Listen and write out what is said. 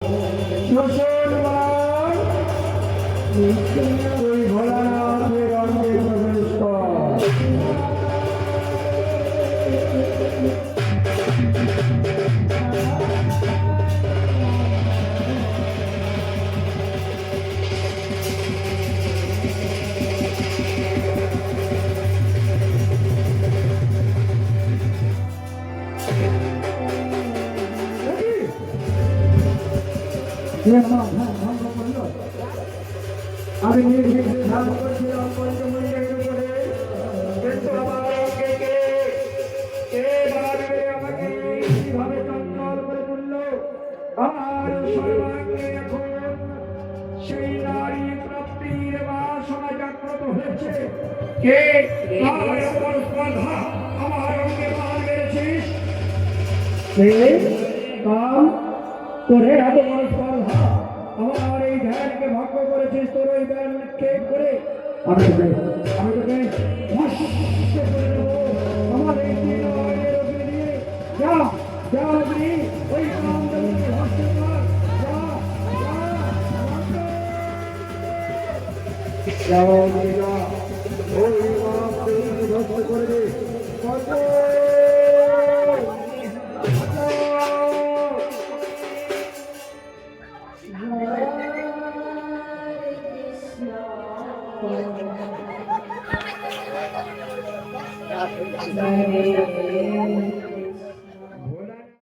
মুসলমান ওই ভোলানাথের অঙ্গে প্রবেশ কর। আমি নির্ভীক ধ্যান করছিলাম পঞ্চমুণ্ডের উপরে, কিন্তু আমার অঙ্গে কে বাড়বে আমাকে কিভাবে চঞ্চল করে তুলল। আমার সর্বাঙ্গে এখন সেই নারী প্রাপ্তির বাসনা জাগ্রত হয়েছে। কে আমার এমন স্পর্ধা আমার অঙ্গে বান মেরেছিস? কাম তোরে এত বড় স্পর্ধা আমার এই ধ্যানকে ভঙ্গ করেছিস। তোর ওই ধ্যানকে করে আমি তোকে ভস্ম করে দেবো। আমার এই দিন রোগী দিয়ে যা যা অগ্নি ওই কাম দেবকে ভস্ম কর। যা ওই কাম দেবকে ভস্ম করে দে।